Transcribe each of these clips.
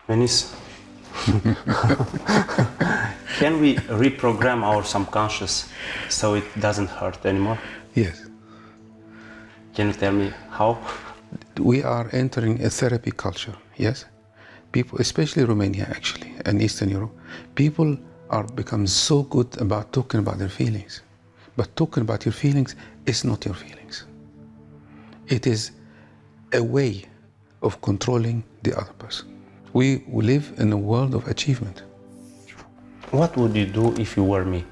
Menis, can we reprogram our subconscious so it doesn't hurt anymore? Yes. Can you tell me how? We are entering a therapy culture, yes? People, especially Romania actually, and Eastern Europe, people are become so good about talking about their feelings. But talking about your feelings is not your feelings. It is a way of controlling the other person. We live in a world of achievement. What would you do if you were me?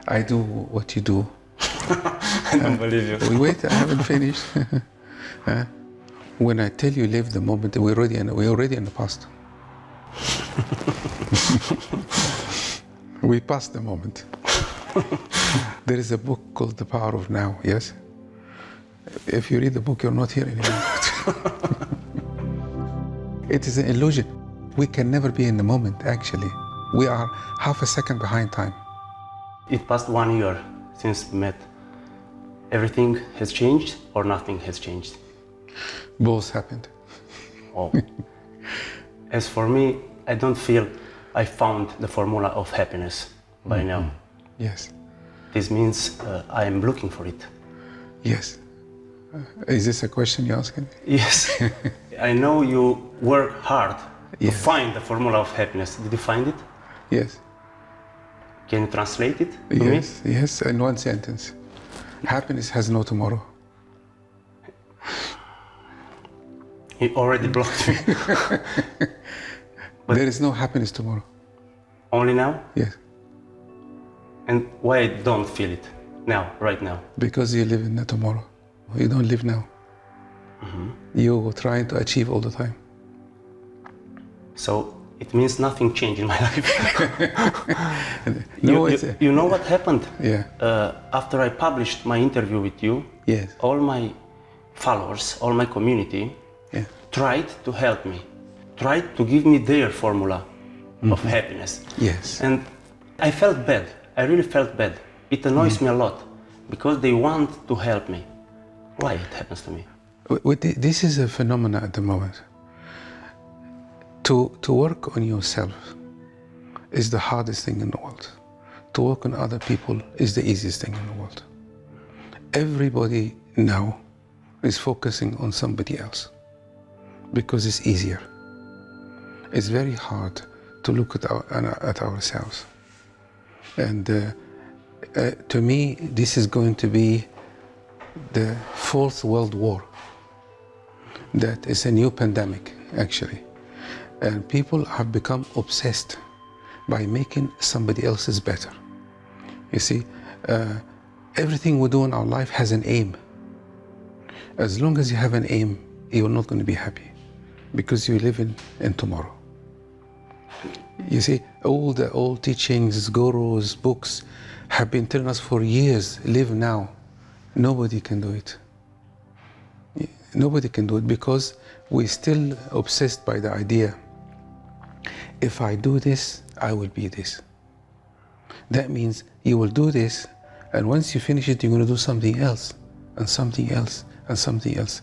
I do what you do. I don't believe you. Wait, I haven't finished. When I tell you live the moment, we're already in the past. We passed the moment. There is a book called The Power of Now, yes? If you read the book, you're not here anymore. It is an illusion. We can never be in the moment, actually. We are half a second behind time. It passed 1 year since we met. Everything has changed or nothing has changed? Both happened. Oh. As for me, I don't feel I found the formula of happiness by now. Yes. This means I am looking for it. Yes. Is this a question you're asking? Yes. I know you work hard to Yes. find the formula of happiness. Did you find it? Yes. Can you translate it to me? Yes, yes, in one sentence. Happiness has no tomorrow. You already blocked me. But there is no happiness tomorrow. Only now? Yes. And why I don't feel it now, right now? Because you live in the tomorrow. You don't live now. You're trying to achieve all the time. So it means nothing changed in my life. No, you know what happened? Yeah. After I published my interview with you, Yes. all my followers, all my community Yeah. tried to help me, tried to give me their formula of happiness. Yes. And I felt bad. I really felt bad. It annoys me a lot because they want to help me. Why it happens to me? This is a phenomenon at the moment. To work on yourself is the hardest thing in the world. To work on other people is the easiest thing in the world. Everybody now is focusing on somebody else because it's easier. It's very hard to look at ourselves. And to me, this is going to be the fourth world war. That is a new pandemic, actually. And people have become obsessed by making somebody else's better. You see, everything we do in our life has an aim. As long as you have an aim, you're not going to be happy because you live in tomorrow. You see, all the old teachings, gurus, books have been telling us for years, live now. Nobody can do it. Nobody can do it because we're still obsessed by the idea, if I do this, I will be this. That means you will do this, and once you finish it, you're going to do something else, and something else, and something else.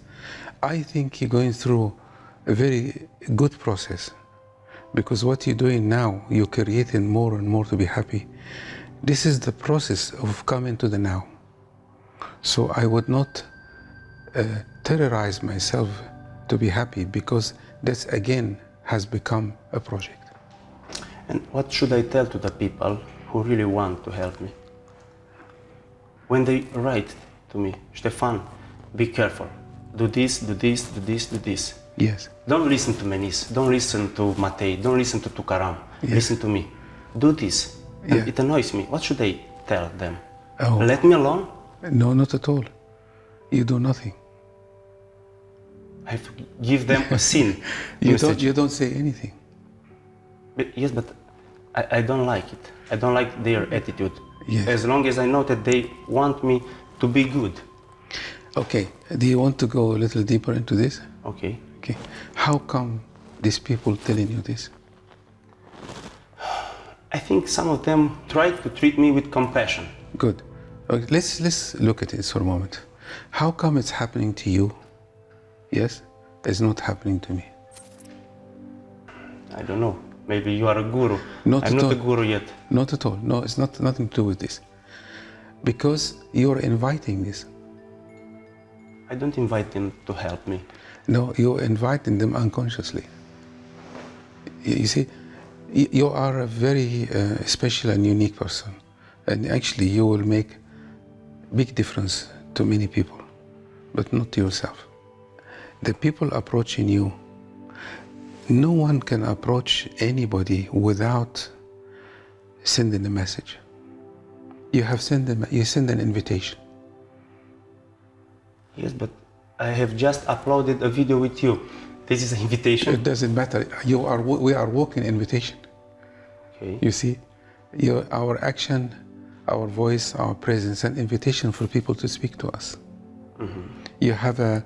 I think you're going through a very good process, because what you're doing now, you're creating more and more to be happy. This is the process of coming to the now. So I would not terrorize myself to be happy, because that again has become a project. And what should I tell to the people who really want to help me? When they write to me, Ștefan, be careful, do this, do this, do this, do this. Yes. Don't listen to Menis, don't listen to Matei, don't listen to Tukaram, Yes. listen to me. Do this. And Yeah. it annoys me. What should I tell them? Oh. Let me alone? No, not at all. You do nothing. I have to give them a sin You message. don't say anything. Yes, but I don't like it. I don't like their attitude. Yes. As long as I know that they want me to be good. Okay, do you want to go a little deeper into this? Okay. Okay. How come these people telling you this? I think some of them try to treat me with compassion. Good. Okay, let's look at this for a moment. How come it's happening to you? Yes? is not happening to me. I don't know. Maybe you are a guru. Not I'm at not all. a guru yet. Not at all. No, it's nothing to do with this. Because you're inviting this. I don't invite them to help me. No, you're inviting them unconsciously. You see, you are a very special and unique person. And actually you will make big difference to many people, but not to yourself. The people approaching you, no one can approach anybody without sending a message. You send an invitation. Yes, but I have just uploaded a video with you. This is an invitation. It doesn't matter. We are walking invitation. Okay. You see, our action, our voice, our presence, an invitation for people to speak to us. Mm-hmm. You have a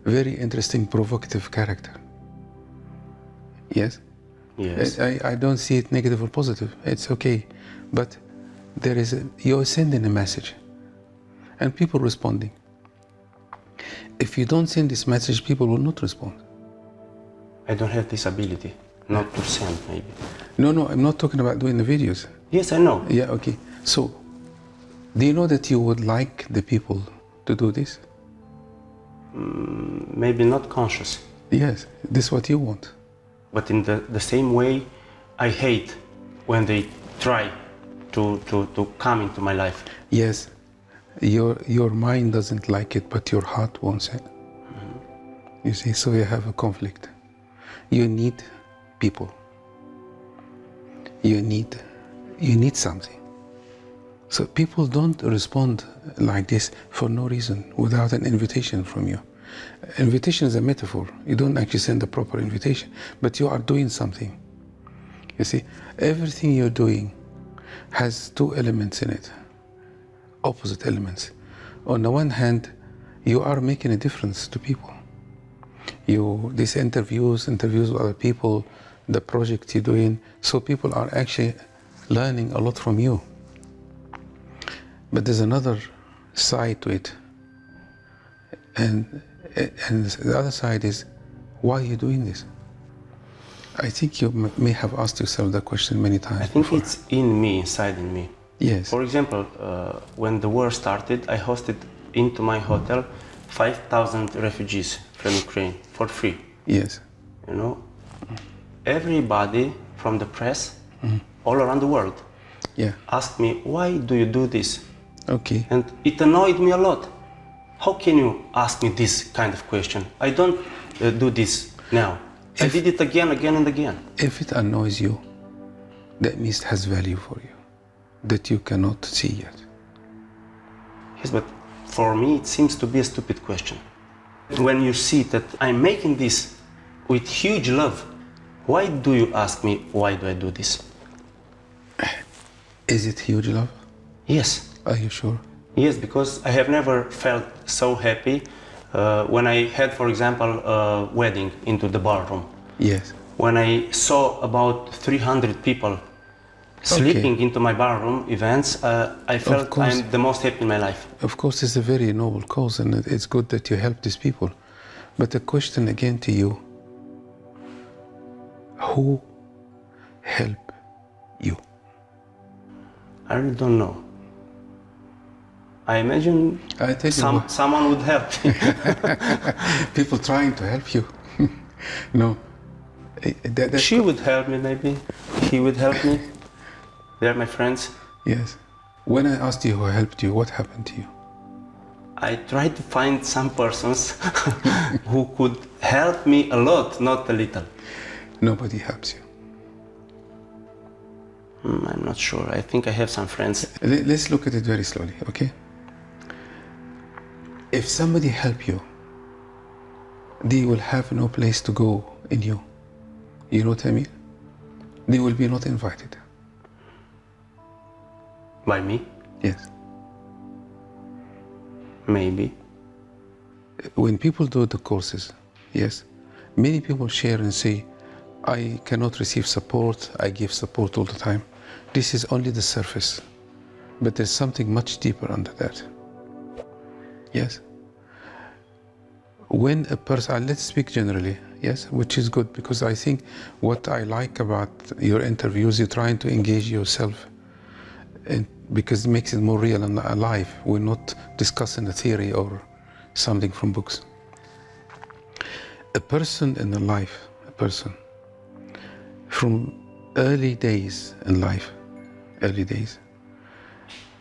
very interesting, provocative character. Yes? Yes. I don't see it negative or positive. It's okay. But you're sending a message and people responding. If you don't send this message, people will not respond. I don't have this ability, not to send maybe. No, I'm not talking about doing the videos. Yes, I know. Yeah, okay. So, do you know that you would like the people to do this? Maybe not conscious. Yes, this is what you want. But in the same way, I hate when they try to come into my life. Yes, your mind doesn't like it, but your heart wants it. Mm-hmm. You see, so you have a conflict. You need people. You need something. So people don't respond like this for no reason, without an invitation from you. Invitation is a metaphor. You don't actually send a proper invitation, but you are doing something. You see, everything you're doing has two elements in it, opposite elements. On the one hand, you are making a difference to people. These interviews with other people, the project you're doing, so people are actually learning a lot from you. But there's another side to it. And the other side is, why are you doing this? I think you may have asked yourself that question many times. I think before. it's in me, inside in me. Yes. For example, when the war started, I hosted into my hotel 5,000 refugees from Ukraine for free. Yes. You know, everybody from the press all around the world asked me, why do you do this? Okay. And it annoyed me a lot. How can you ask me this kind of question? I don't do this now. I did it again and again. If it annoys you, that means it has value for you, that you cannot see yet. Yes, but for me it seems to be a stupid question. When you see that I'm making this with huge love, why do you ask me why do I do this? Is it huge love? Yes. Are you sure? Yes, because I have never felt so happy when I had, for example, a wedding into the ballroom. Yes. When I saw about 300 people sleeping into my ballroom events, I felt I'm the most happy in my life. Of course, it's a very noble cause, and it's good that you help these people. But the question again to you, who help you? I really don't know. I imagine someone would help me. People trying to help you. No. She would help me, maybe. He would help me. They're my friends. Yes. When I asked you who helped you, what happened to you? I tried to find some persons who could help me a lot, not a little. Nobody helps you. I'm not sure. I think I have some friends. Let's look at it very slowly, okay? If somebody help you, they will have no place to go in you. You know what I mean? They will be not invited. By me? Yes. Maybe. When people do the courses, yes, many people share and say, I cannot receive support, I give support all the time. This is only the surface, but there's something much deeper under that. Yes. When a person, let's speak generally, yes, which is good, because I think what I like about your interviews, you're trying to engage yourself, and because it makes it more real and alive. We're not discussing a theory or something from books. A person in a life, a person, from early days in life, early days,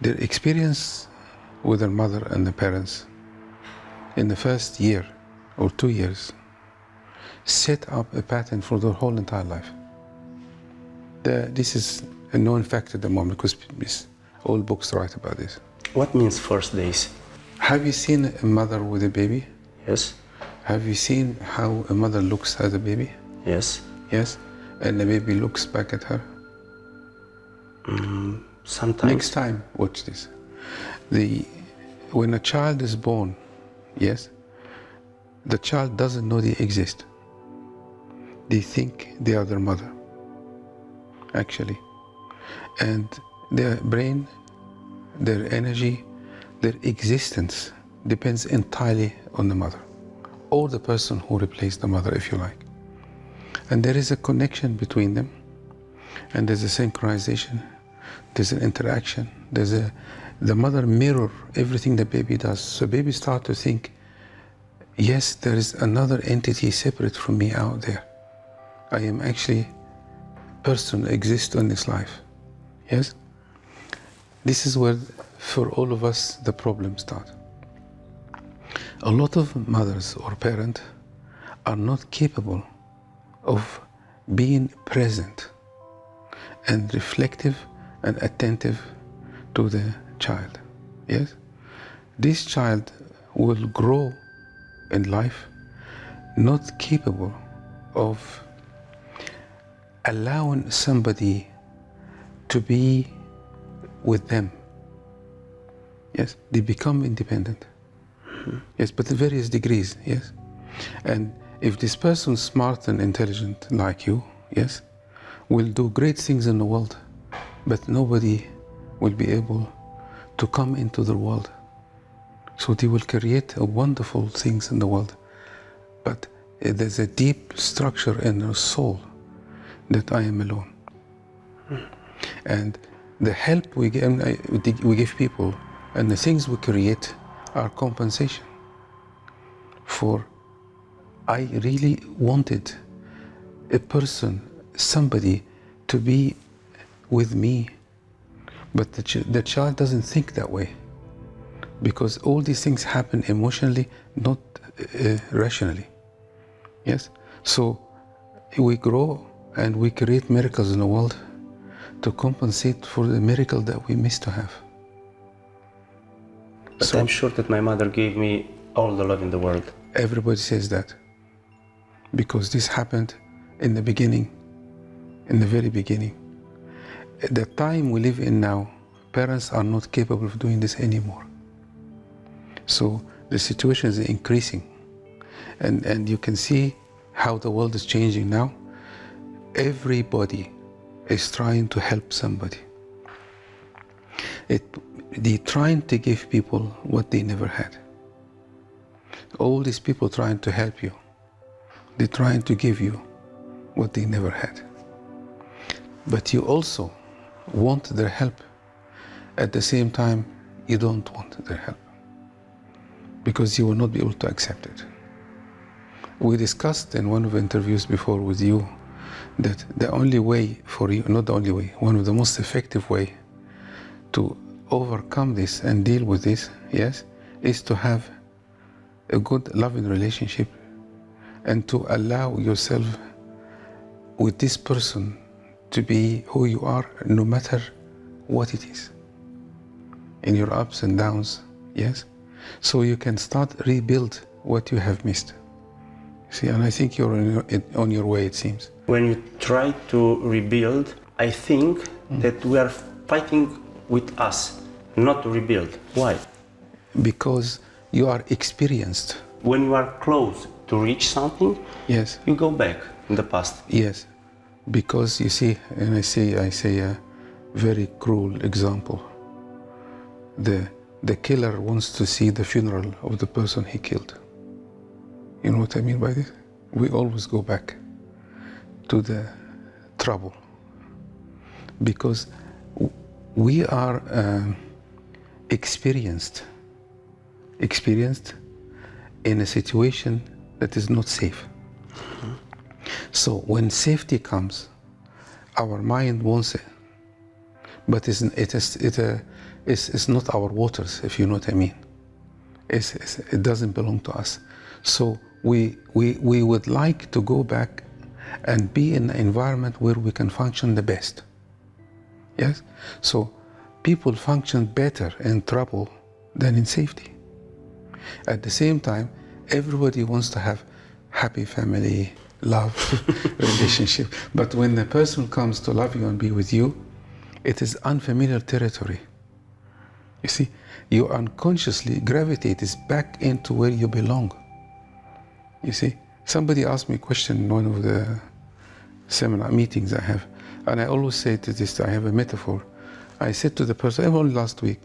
their experience with their mother and their parents in the first year or 2 years set up a pattern for their whole entire life. This is a known fact at the moment because all books write about this. What means first days? Have you seen a mother with a baby? Yes. Have you seen how a mother looks at a baby? Yes. Yes. And the baby looks back at her? Sometimes. Next time, watch this. When a child is born, yes, the child doesn't know they exist. They think they are their mother, actually. And their brain, their energy, their existence depends entirely on the mother, or the person who replaced the mother, if you like. And there is a connection between them, and there's a synchronization, there's an interaction, the mother mirror everything the baby does. So baby start to think, yes, there is another entity separate from me out there. I am actually a person exists in this life. Yes? This is where, for all of us, the problems start. A lot of mothers or parents are not capable of being present and reflective and attentive to the child. Yes? This child will grow in life not capable of allowing somebody to be with them. Yes, they become independent. Yes, but in various degrees, yes. And if this person smart and intelligent like you, yes, will do great things in the world, but nobody will be able to come into the world. So they will create wonderful things in the world. But there's a deep structure in their soul that I am alone. And the help we give people and the things we create are compensation for I really wanted a person, somebody to be with me, but the child doesn't think that way because all these things happen emotionally, not rationally. Yes? So we grow and we create miracles in the world to compensate for the miracle that we miss to have. But So I'm sure that my mother gave me all the love in the world. everybody says that because this happened in the beginning, in the very beginning. At the time we live in now, parents are not capable of doing this anymore. So the situation is increasing, and you can see how the world is changing now. Everybody is trying to help somebody. They're trying to give people what they never had. All these people trying to help you, they're trying to give you what they never had. But you also want their help. At the same time, you don't want their help because you will not be able to accept it. We discussed in one of the interviews before with you that the only way for you, not the only way, one of the most effective way to overcome this and deal with this, yes, is to have a good loving relationship and to allow yourself with this person to be who you are no matter what it is, in your ups and downs, yes? So you can start rebuild what you have missed. See, and I think you're on your way, it seems. When you try to rebuild, I think that we are fighting with us, not to rebuild. Why? Because you are experienced. When you are close to reach something, Yes, you go back in the past. yes. Because you see, and I say a very cruel example. The killer wants to see the funeral of the person he killed. You know what I mean by this? We always go back to the trouble because we are experienced in a situation that is not safe. So when safety comes, our mind wants it, but it's not our waters, if you know what I mean. It doesn't belong to us. So we would like to go back and be in an environment where we can function the best. Yes? So people function better in trouble than in safety. At the same time, everybody wants to have happy family, love, relationship. But when the person comes to love you and be with you, it is unfamiliar territory. You see, you unconsciously gravitate back into where you belong. You see, somebody asked me a question in one of the seminar meetings I have, and I always say to this, I have a metaphor. I said to the person, only last week,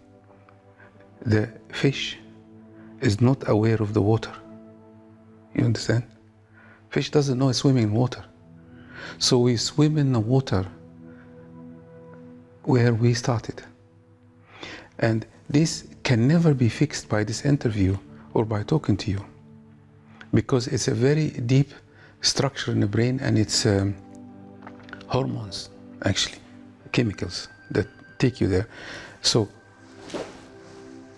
the fish is not aware of the water. You understand? Fish doesn't know it's swimming in water. So we swim in the water where we started. And this can never be fixed by this interview or by talking to you, because it's a very deep structure in the brain, and it's hormones, actually, chemicals that take you there. So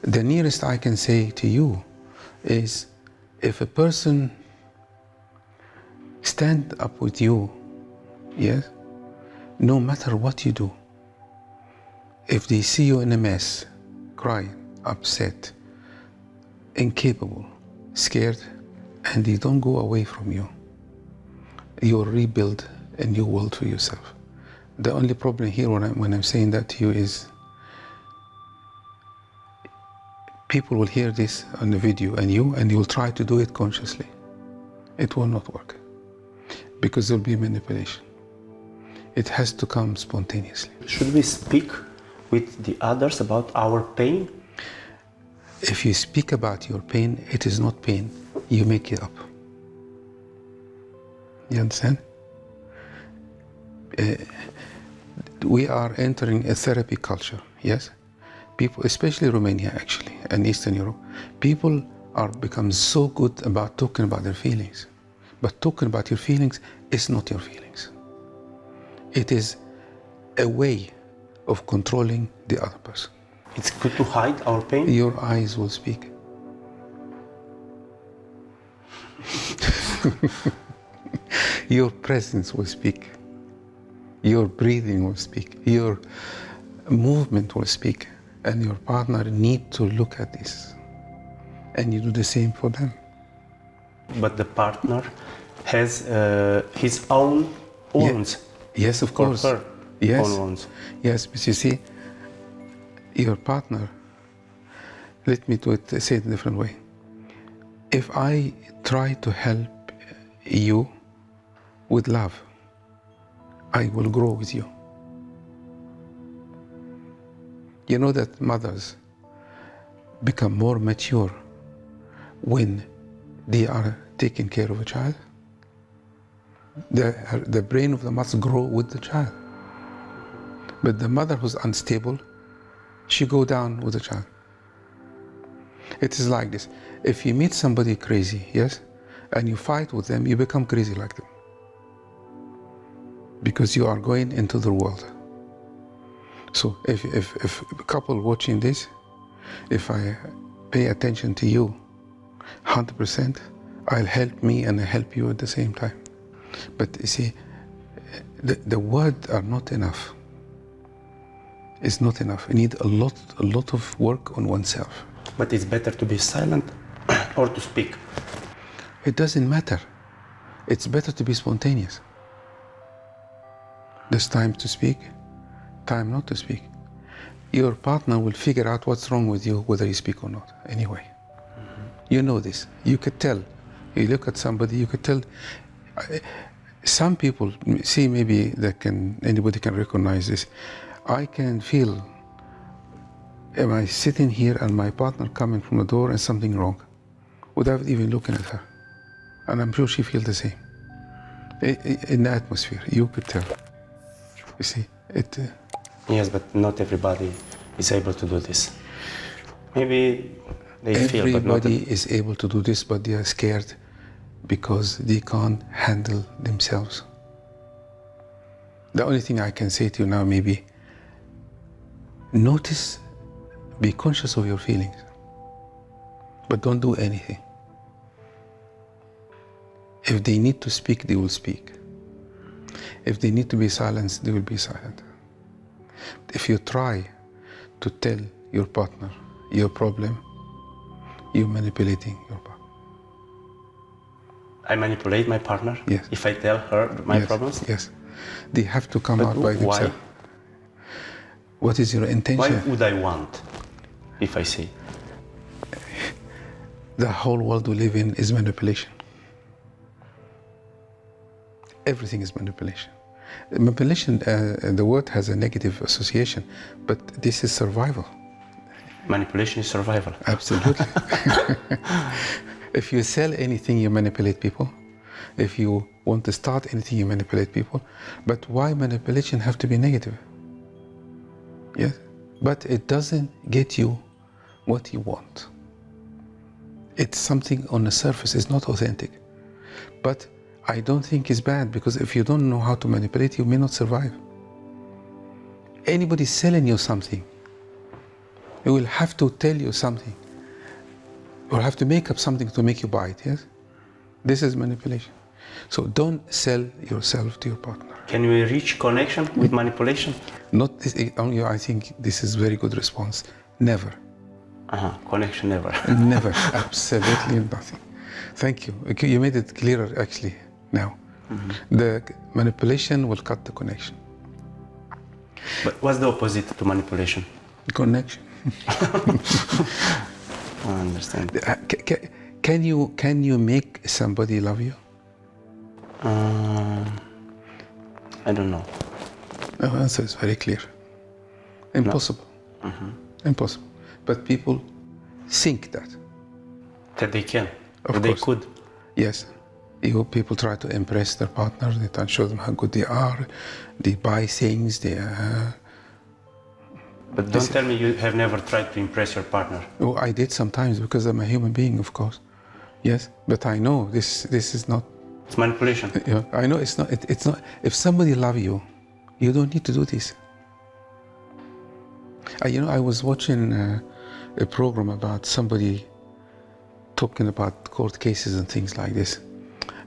the nearest I can say to you is, if a person stand up with you, yes, no matter what you do, if they see you in a mess, crying, upset, incapable, scared, and they don't go away from you, you'll rebuild a new world for yourself. The only problem here when I'm saying that to you is people will hear this on the video and you'll try to do it consciously. It will not work because there'll be manipulation. It has to come spontaneously. Should we speak with the others about our pain? If you speak about your pain, it is not pain. You make it up. You understand? We are entering a therapy culture, yes? People, especially Romania actually, and Eastern Europe, people are become so good about talking about their feelings. But talking about your feelings is not your feelings. It is a way of controlling the other person. It's good to hide our pain? Your eyes will speak. Your presence will speak. Your breathing will speak. Your movement will speak. And your partner need to look at this. And you do the same for them. But the partner has his own wounds. Yes, of course. Or her yes. own wounds. Yes, but you see, your partner, let me say it a different way. If I try to help you with love, I will grow with you. You know that mothers become more mature when they are taking care of a child? The brain of the mother grows with the child. But the mother who's unstable, she go down with the child. It is like this. If you meet somebody crazy, yes, and you fight with them, you become crazy like them. Because you are going into the world. So if a couple watching this, if I pay attention to you 100%, I'll help me and I help you at the same time. But you see, the words are not enough. It's not enough. You need a lot of work on oneself. But it's better to be silent or to speak? It doesn't matter. It's better to be spontaneous. There's time to speak, time not to speak. Your partner will figure out what's wrong with you, whether you speak or not, anyway. Mm-hmm. You know this. You could tell. You look at somebody, you could tell. Some people, see, maybe anybody can recognize this. I can feel, am I sitting here and my partner coming from the door and something wrong, without even looking at her. And I'm sure she feels the same. In the atmosphere, you could tell. You see, it... Yes, but not everybody is able to do this. Maybe they feel, but not... Everybody is able to do this, but they are scared because they can't handle themselves. The only thing I can say to you now, maybe, notice, be conscious of your feelings, but don't do anything. If they need to speak, they will speak. If they need to be silenced, they will be silent. If you try to tell your partner your problem, you're manipulating your partner. I manipulate my partner? Yes. If I tell her my problems? Yes. They have to come But out by why? themselves. What is your intention? Why would I want if I say? The whole world we live in is manipulation. Everything is manipulation. Manipulation, the word has a negative association, but this is survival. Manipulation is survival. Absolutely. If you sell anything, you manipulate people. If you want to start anything, you manipulate people. But why manipulation have to be negative? Yes, but it doesn't get you what you want. It's something on the surface, it's not authentic. But I don't think it's bad, because if you don't know how to manipulate, you may not survive. Anybody selling you something, he will have to tell you something, or have to make up something to make you buy it, yes? This is manipulation. So don't sell yourself to your partner. Can we reach connection with manipulation? Not this, only I think this is very good response. Never. Connection never. Never, absolutely nothing. Thank you. Okay, you made it clearer actually now. The manipulation will cut the connection. But what's the opposite to manipulation? Connection. I understand. Can you make somebody love you? I don't know. The answer is very clear. Impossible. No. Impossible. But people think that. That they can. Of that course. They could. Yes. People try to impress their partner. They try to show them how good they are. They buy things. But don't tell me you have never tried to impress your partner. Oh, I did sometimes, because I'm a human being, of course. Yes, but I know this is not. It's manipulation. Yeah, I know it's not. It's not. If somebody loves you, you don't need to do this. I was watching a program about somebody talking about court cases and things like this,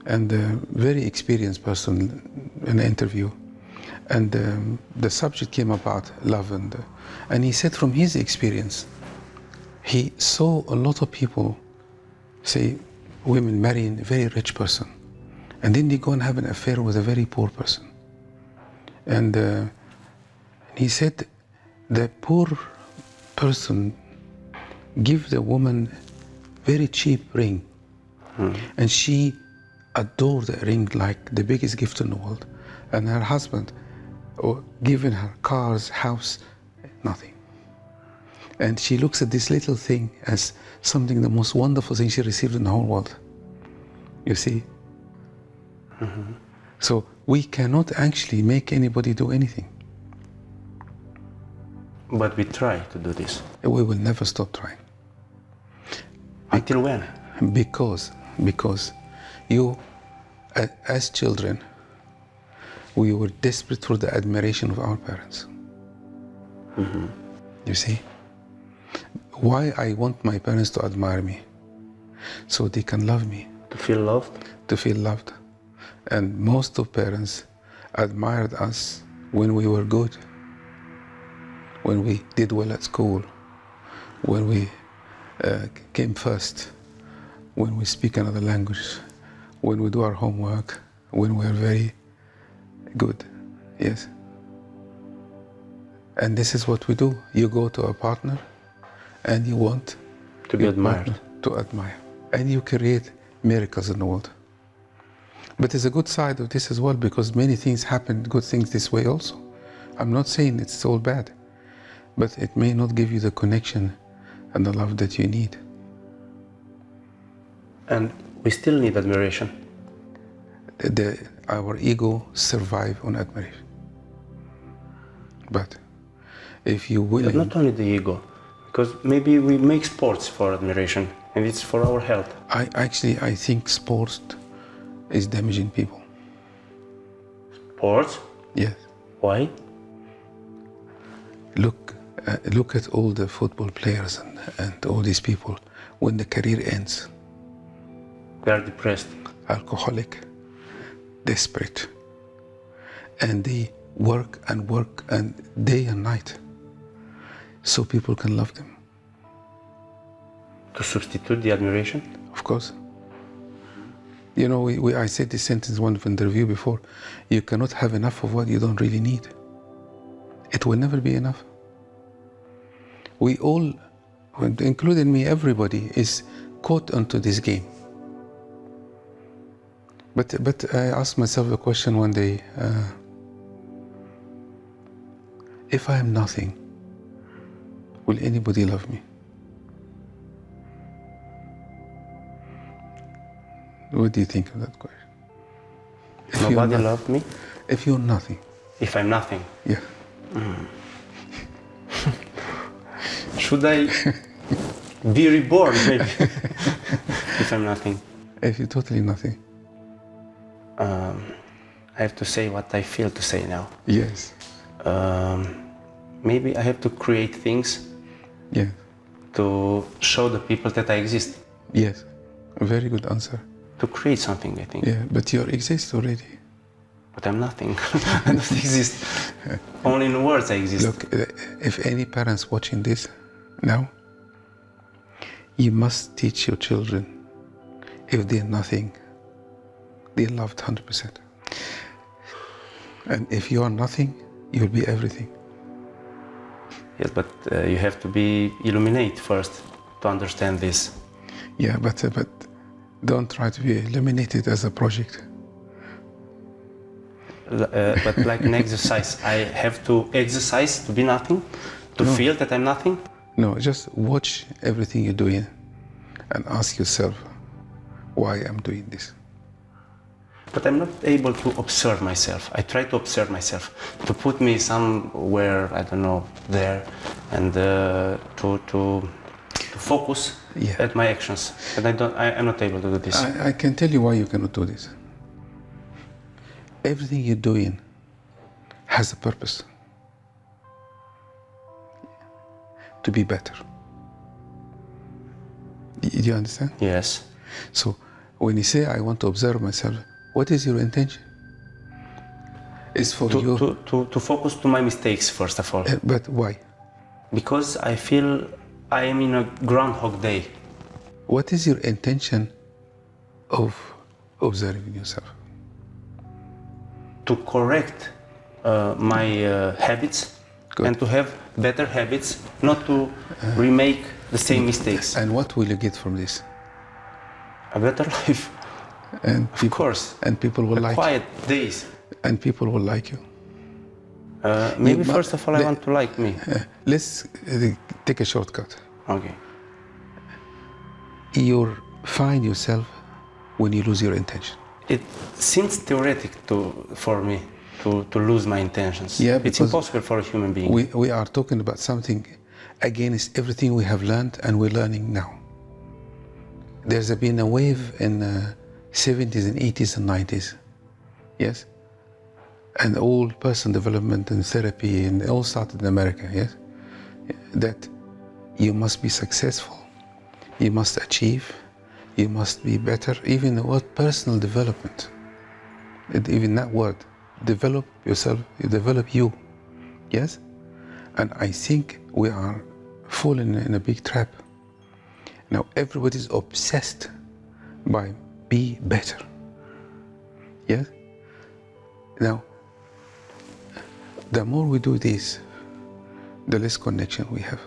and a very experienced person in an interview, and the subject came about love, and he said from his experience, he saw a lot of people, say, women marrying a very rich person, and then they go and have an affair with a very poor person. And he said the poor person give the woman very cheap ring, and she adored the ring like the biggest gift in the world, and her husband giving her cars, house, nothing. And she looks at this little thing as something, the most wonderful thing she received in the whole world. You see? So we cannot actually make anybody do anything. But we try to do this. We will never stop trying. Until when? Because you, as children, we were desperate for the admiration of our parents. You see? Why I want my parents to admire me? So they can love me. To feel loved? To feel loved. And most of parents admired us when we were good, when we did well at school, when we came first, when we speak another language, when we do our homework, when we are very good. Yes. And this is what we do. You go to a partner and you want to be admired. To admire. And you create miracles in the world. But there's a good side of this as well, because many things happen, good things this way also. I'm not saying it's all bad, but it may not give you the connection and the love that you need. And We still need admiration. Our ego survive on admiration. But if you willing... But not only the ego, because maybe we make sports for admiration, and it's for our health. I think sports is damaging people. Sports? Yes. Why? Look at all the football players and all these people. When the career ends, They are depressed. alcoholic, desperate, and they work and day and night so people can love them. To substitute the admiration? Of course. You know, I said this sentence in one interview before. You cannot have enough of what you don't really need. It will never be enough. We all, including me, everybody is caught onto this game. But I asked myself a question one day. If I am nothing, will anybody love me? What do you think of that question? If Nobody loved me? If you're nothing. If I'm nothing? Yeah. Should I be reborn, maybe? If I'm nothing? If you're totally nothing. I have to say what I feel to say now. Yes. Maybe I have to create things Yeah. to show the people that I exist. Yes. A very good answer. To create something, I think. Yeah, but you exist already. But I'm nothing. I don't exist. Only in words I exist. Look, if any parents watching this now, you must teach your children, if they're nothing, they're loved 100%. And if you are nothing, you'll be everything. Yes, but you have to be illuminate first to understand this. Yeah, but don't try to be eliminated as a project. But like an exercise, I have to exercise to be nothing, to feel that I'm nothing. No, just watch everything you're doing and ask yourself why I'm doing this. But I'm not able to observe myself. I try to observe myself, to put me somewhere, I don't know, there, and to focus at my actions. And I'm not able to do this. I can tell you why you cannot do this. Everything you're doing has a purpose. To be better. Do you understand? Yes. So when you say, I want to observe myself, what is your intention? It's for you. To focus to my mistakes, first of all. But why? Because I feel I am in a Groundhog Day. What is your intention of observing yourself? To correct my habits. Good. And to have better habits, not to remake the same mistakes. And what will you get from this? A better life. And of course. And people will like you. Quiet days. And people will like you. Maybe first of all, I want to like me. Let's take a shortcut. Okay. You find yourself when you lose your intention. It seems theoretic for me to lose my intentions. Yeah, it's impossible for a human being. We are talking about something against everything we have learned and we're learning now. There's been a wave in the 70s and 80s and 90s, yes? And all personal development and therapy and it all started in America, yes? That you must be successful, you must achieve, you must be better, even the word personal development, even that word, develop yourself, you develop you, yes? And I think we are falling in a big trap. Now everybody's obsessed by be better, yes? Now, the more we do this, the less connection we have.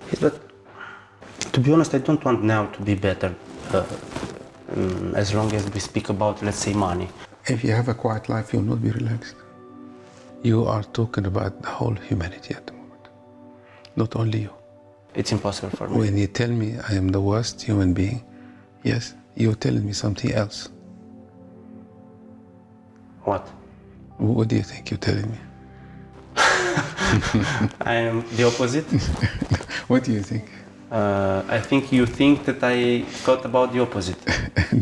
Yes, but to be honest, I don't want now to be better, as long as we speak about, let's say, money. If you have a quiet life, you'll not be relaxed. You are talking about the whole humanity at the moment, not only you. It's impossible for me. When you tell me I am the worst human being, yes, you're telling me something else. What? What do you think you're telling me? I am the opposite. What do you think? I think you think that I thought about the opposite.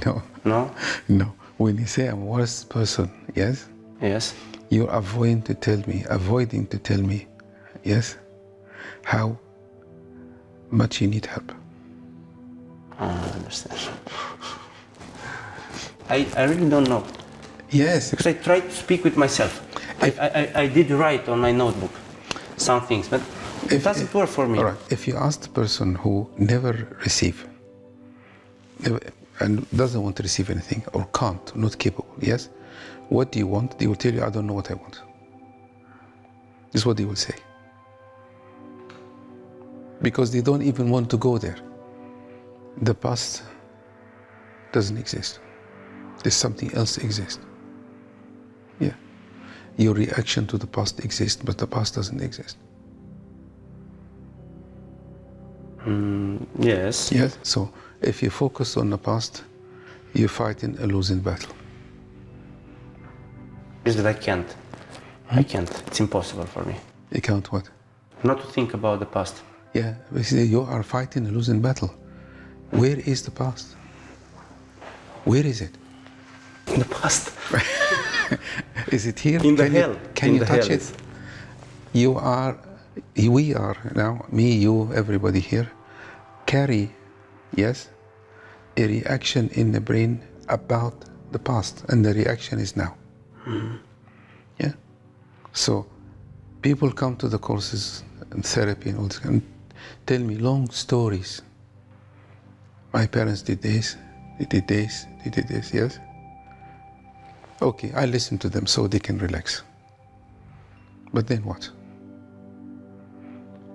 No. No? No. When you say I'm worst person, yes? Yes. You're avoiding to tell me, yes, how much you need help. I understand. I really don't know. Yes. Because I tried to speak with myself. I did write on my notebook some things, but it doesn't work for me. All right. If you ask the person who never receive and doesn't want to receive anything or can't, not capable, yes, what do you want? They will tell you, I don't know what I want. This is what they will say. Because they don't even want to go there. The past doesn't exist. There's something else exists. Yeah. Your reaction to the past exists, but the past doesn't exist. Yes. Yes. So if you focus on the past, you're fighting a losing battle. Is that I can't. I can't. It's impossible for me. You can't what? Not to think about the past. Yeah. Basically, you are fighting a losing battle. Where is the past? Where is it? In the past. Is it here? In the hell. Can you touch it? We are now, me, you, everybody here, carry, yes, a reaction in the brain about the past, and the reaction is now. Yeah. So people come to the courses and therapy and all this and tell me long stories. My parents did this, they did this, they did this, yes? Okay, I listen to them so they can relax. But then what?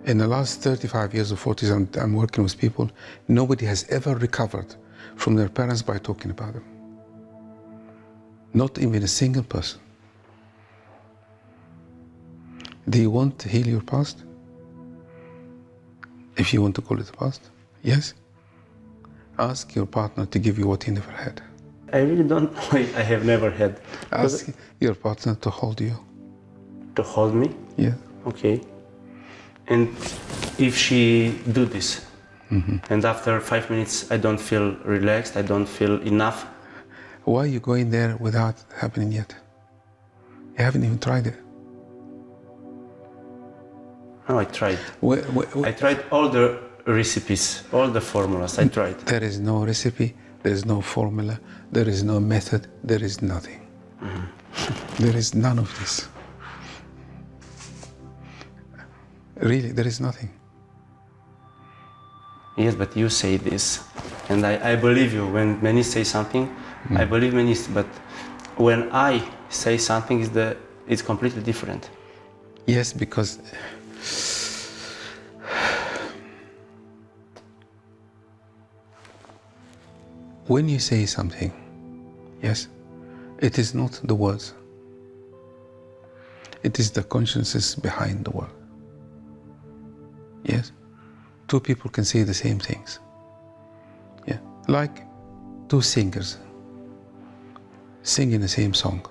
In the last 35 years or 40 years I'm working with people, nobody has ever recovered from their parents by talking about them. Not even a single person. Do you want to heal your past? If you want to call it the past, yes? Ask your partner to give you what he never had. I really don't know. I have never had. Ask your partner to hold you. To hold me? Yeah. Okay. And if she do this, and after 5 minutes I don't feel relaxed, I don't feel enough. Why are you going there without happening yet? You haven't even tried it. No, I tried. I tried all the recipes, all the formulas, I tried. There is no recipe, there is no formula, there is no method, there is nothing. There is none of this. Really, there is nothing. Yes, but you say this, and I believe you. When Menis say something, I believe Menis, but when I say something, it's completely different. Yes, because when you say something, yes, it is not the words. It is the consciousness behind the word. Yes? Two people can say the same things. Yeah. Like two singers singing the same song.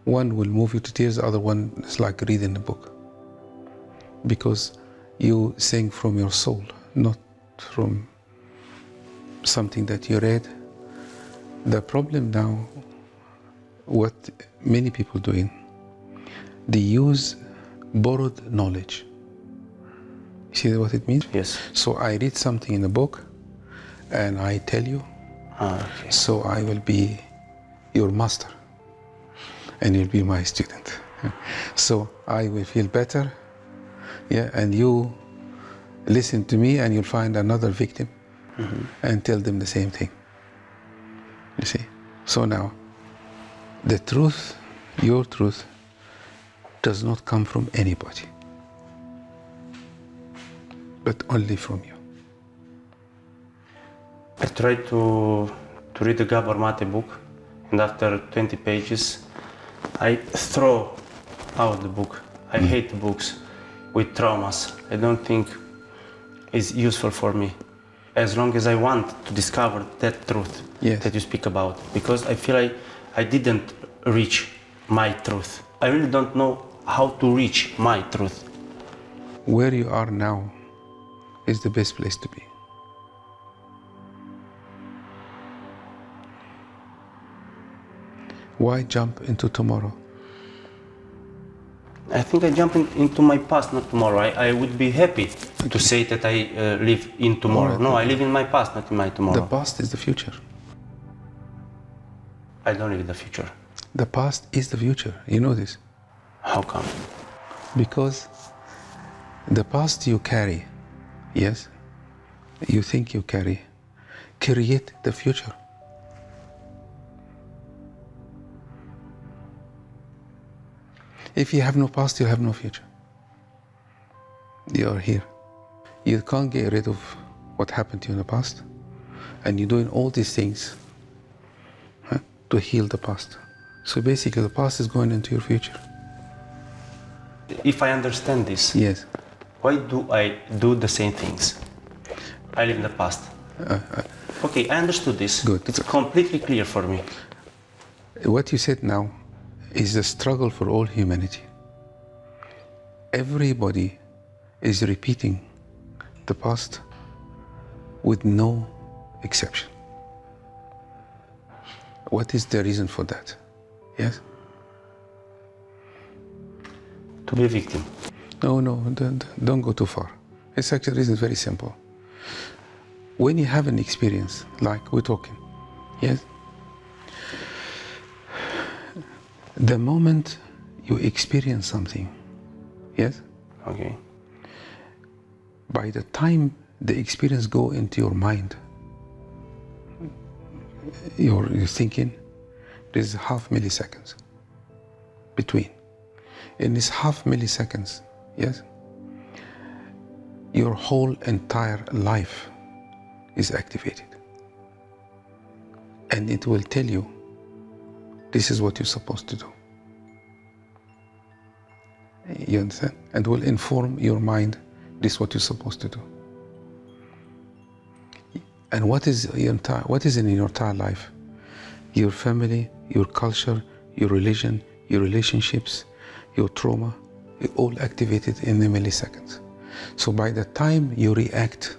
One will move you to tears, the other one is like reading a book. Because you sing from your soul, not from something that you read. The problem now, what many people doing, they use borrowed knowledge. See what it means? Yes. So I read something in a book and I tell you, Okay. so I will be your master and you'll be my student. So I will feel better, yeah, and you listen to me and you'll find another victim and tell them the same thing. You see? So now, the truth, your truth, does not come from anybody, but only from you. I tried to read the Gabor Mate book, and after 20 pages, I throw out the book. I hate books with traumas. I don't think it's useful for me. as long as I want to discover that truth Yes. that you speak about, because I feel I didn't reach my truth. I really don't know how to reach my truth. Where you are now is the best place to be. Why jump into tomorrow? I think I jump into my past, not tomorrow. I would be happy to say that I live in tomorrow. Alright, No, okay. I live in my past, not in my tomorrow. The past is the future. I don't live in the future. The past is the future. You know this. How come? Because the past you carry, yes, you think you carry, create the future. If you have no past, you have no future. You are here. You can't get rid of what happened to you in the past, and you're doing all these things to heal the past. So basically, the past is going into your future. If I understand this, Yes. why do I do the same things? I live in the past. Okay, I understood this. Good. It's completely clear for me. What you said now is the struggle for all humanity. Everybody is repeating the past with no exception. What is the reason for that? Yes? To be a victim. No, don't go too far. It's actually the reason is very simple. When you have an experience, like we're talking, yes? The moment you experience something, yes? Okay. By the time the experience go into your mind, you're thinking, there's half milliseconds between. In this half milliseconds, yes, your whole entire life is activated. And it will tell you, this is what you're supposed to do. You understand? And will inform your mind, this is what you're supposed to do. And what is in your entire life? Your family, your culture, your religion, your relationships, your trauma, it all activated in the milliseconds. So by the time you react,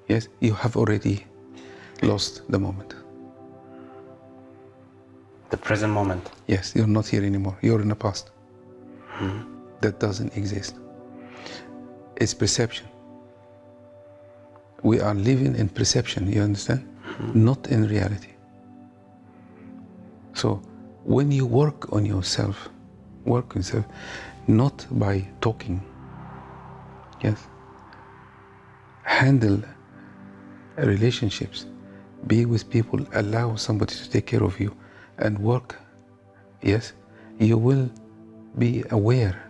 yes, you have already lost the moment. The present moment. Yes, you're not here anymore. You're in the past. That doesn't exist. It's perception. We are living in perception, you understand? Not in reality. So when you work on yourself, not by talking, yes? Handle relationships, be with people, allow somebody to take care of you, and work, yes? You will be aware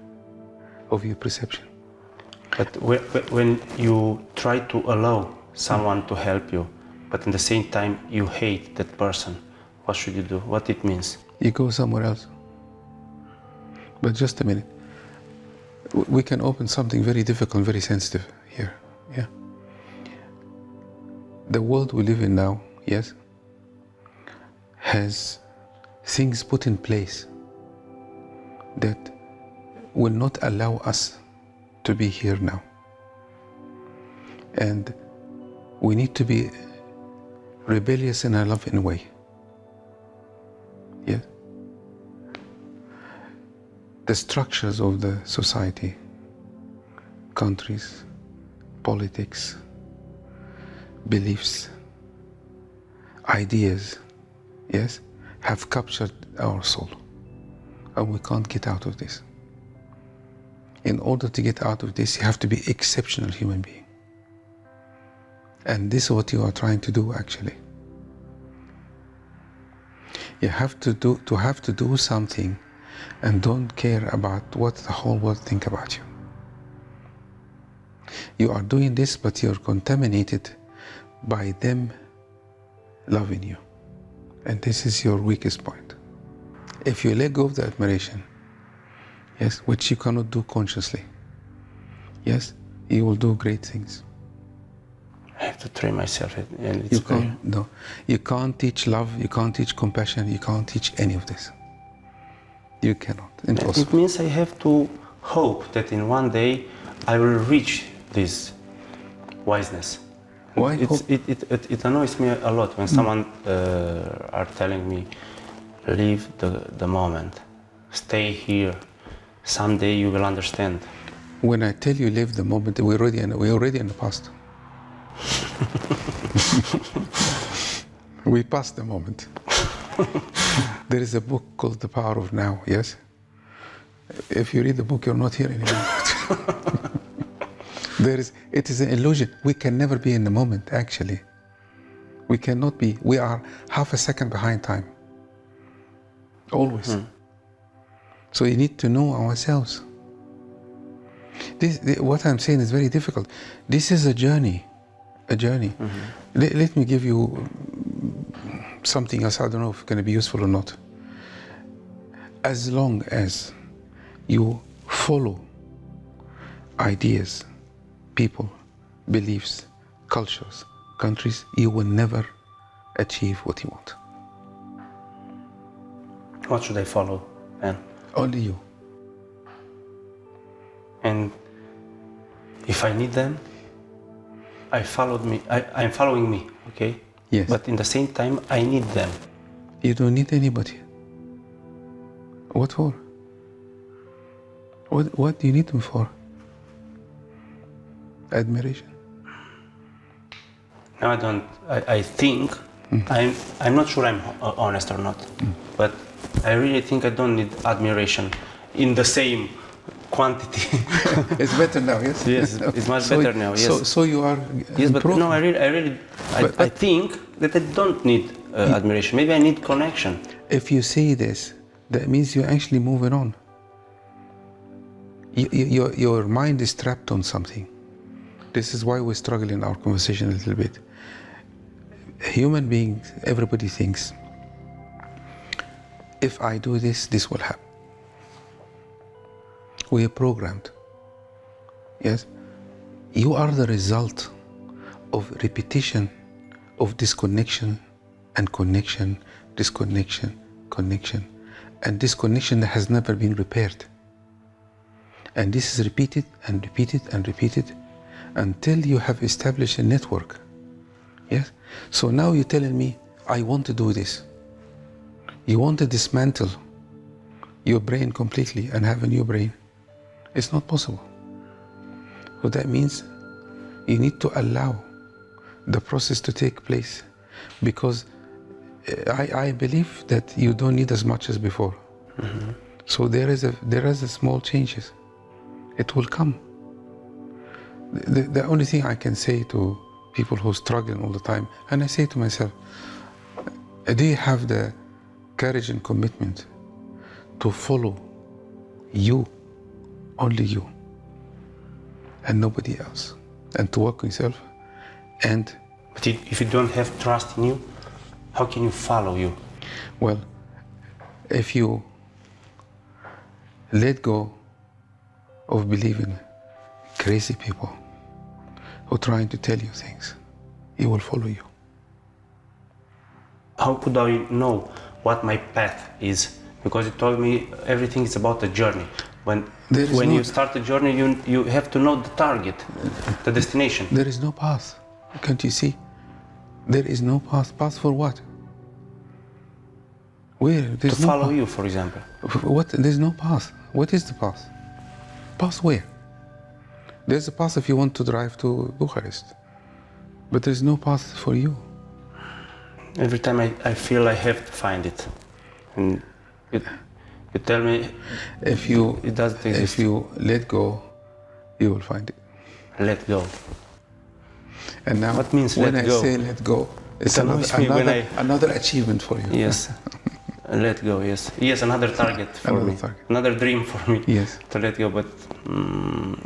of your perception. But when you try to allow someone to help you, but at the same time you hate that person, what should you do? What it means? You go somewhere else. But just a minute. We can open something very difficult, very sensitive here. Yeah. The world we live in now, yes, has things put in place that will not allow us to be here now. And we need to be rebellious in our loving way. Yes? The structures of the society, countries, politics, beliefs, ideas, yes, have captured our soul. And we can't get out of this. In order to get out of this, you have to be exceptional human being. And this is what you are trying to do, actually. You have to do something and don't care about what the whole world think about you. You are doing this, but you're contaminated by them loving you. And this is your weakest point. If you let go of the admiration, yes, which you cannot do consciously, yes, you will do great things. I have to train myself, and it's You can't, no. You can't teach love, you can't teach compassion, you can't teach any of this. You cannot. It means I have to hope that in one day I will reach this wiseness. Why hope? It annoys me a lot when someone are telling me, live the moment, stay here, someday you will understand. When I tell you live the moment, we're already in the past. We passed the moment. There is a book called The Power of Now, yes? If you read the book, you're not here anymore. It is an illusion. We can never be in the moment, actually. We cannot be. We are half a second behind time. Always. So you need to know ourselves. What I'm saying is very difficult. This is a journey. A journey. Let me give you something else. I don't know if it's going to be useful or not. As long as you follow ideas, people, beliefs, cultures, countries, you will never achieve what you want. What should I follow then? Only you. And if I need them, I'm following me, okay? Yes. But in the same time, I need them. You don't need anybody. What for? What do you need them for? Admiration. No, I think, I'm not sure I'm honest or not, but I really think I don't need admiration in the same quantity. It's better now, yes? Yes, it's much better now, yes. So you are Yes, but improving. no, I think that I don't need admiration. Maybe I need connection. If you say this, that means you're actually moving on. Your mind is trapped on something. This is why we struggle in our conversation a little bit. Human beings, everybody thinks, if I do this, this will happen. We are programmed. Yes? You are the result of repetition of disconnection and connection, disconnection, connection, and disconnection that has never been repaired. And this is repeated and repeated and repeated until you have established a network. Yes? So now you're telling me, I want to do this. You want to dismantle your brain completely and have a new brain. It's not possible. So that means you need to allow the process to take place, because I believe that you don't need as much as before. So there is a small changes. It will come. The only thing I can say to people who struggle all the time, and I say to myself, do you have the courage and commitment to follow you, only you, and nobody else, and to work on yourself? But if you don't have trust in you, how can you follow you? Well, if you let go of believing crazy people who are trying to tell you things, he will follow you. How could I know what my path is? Because you told me everything is about the journey. When you start the journey, you have to know the target, the destination. There is no path. Can't you see? There is no path. Path for what? Where? There's To no follow path. you, for example. What? There's no path. What is the path? Path where? There's a path if you want to drive to Bucharest, but there's no path for you. Every time I feel I have to find it. And you tell me it doesn't exist. If you let go, you will find it. Let go. And now, What means when let I go? say let go, it's annoys me when another achievement for you. Yes. Let go, yes. Yes, another target for Another me. target. Another dream for me. Yes. To let go, but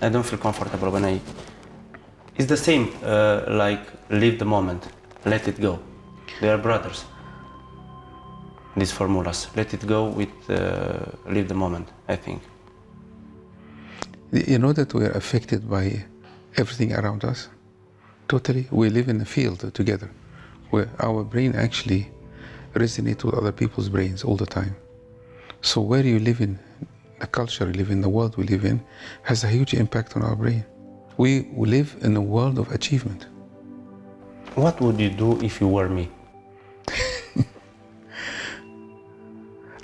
I don't feel comfortable when I... It's the same like live the moment, let it go. They are brothers. These formulas. Let it go with live the moment, I think. You know that we are affected by everything around us Totally. We live in a field together where our brain actually resonates with other people's brains all the time. So where you live in, the culture you live in, the world we live in, has a huge impact on our brain. We live in a world of achievement. What would you do if you were me?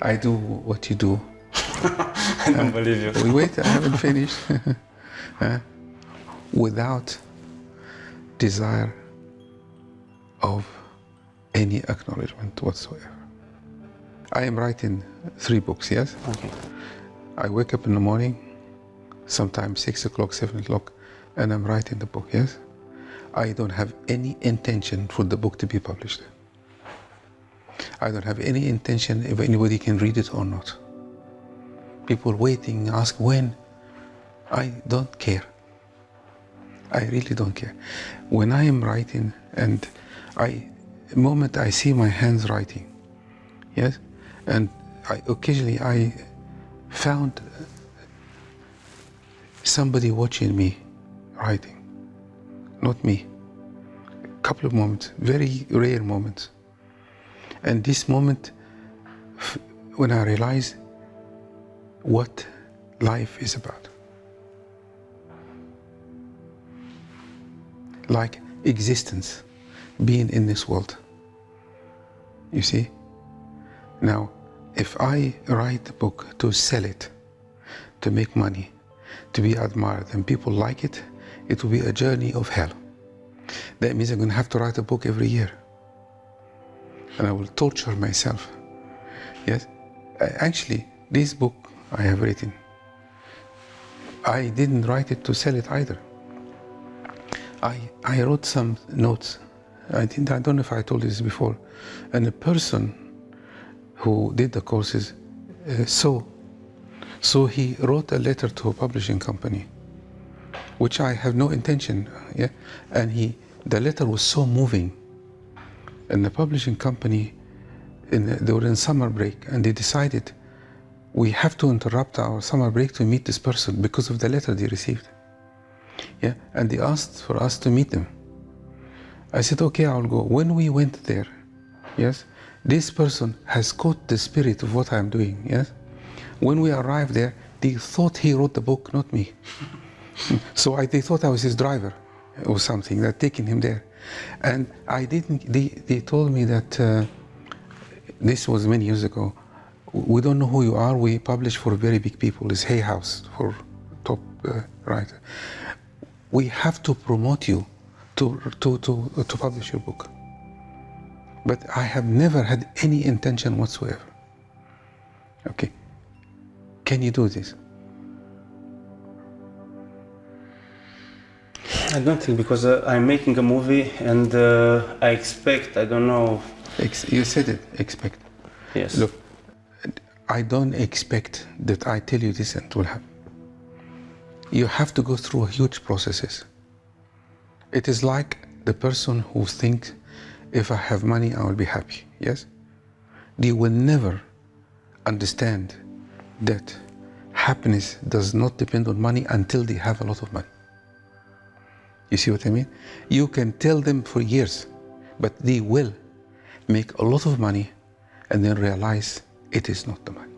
I do what you do. I don't believe you. Wait, I haven't finished. Without desire of any acknowledgement whatsoever. I am writing 3 books, yes? Okay. I wake up in the morning, sometimes 6 o'clock, 7 o'clock, and I'm writing the book, yes? I don't have any intention for the book to be published. I don't have any intention if anybody can read it or not. People waiting, ask when. I don't care. I really don't care. When I am writing and the moment I see my hands writing, yes, and occasionally I found somebody watching me writing, not me. A couple of moments, very rare moments. And this moment, when I realize what life is about. Like existence, being in this world. You see? Now, if I write a book to sell it, to make money, to be admired, and people like it, it will be a journey of hell. That means I'm going to have to write a book every year. And I will torture myself. Yes? Actually, this book I have written, I didn't write it to sell it either. I wrote some notes. I don't know if I told you this before. And the person who did the courses so he wrote a letter to a publishing company, which I have no intention, yeah. And the letter was so moving. And the publishing company, they were in summer break, and they decided we have to interrupt our summer break to meet this person because of the letter they received. Yeah, and they asked for us to meet them. I said, okay, I'll go. When we went there, yes, this person has caught the spirit of what I'm doing, yes. When we arrived there, they thought he wrote the book, not me. So they thought I was his driver or something, that taking him there. And I didn't, they told me that, this was many years ago, we don't know who you are, we publish for very big people, it's Hay House for top writer. We have to promote you to publish your book. But I have never had any intention whatsoever. Okay, can you do this? I don't think, because I'm making a movie and I expect, I don't know. You said it, expect. Yes. Look, I don't expect that I tell you this and it will happen. You have to go through huge processes. It is like the person who thinks, if I have money, I will be happy, yes? They will never understand that happiness does not depend on money until they have a lot of money. You see what I mean? You can tell them for years, but they will make a lot of money and then realize it is not the money.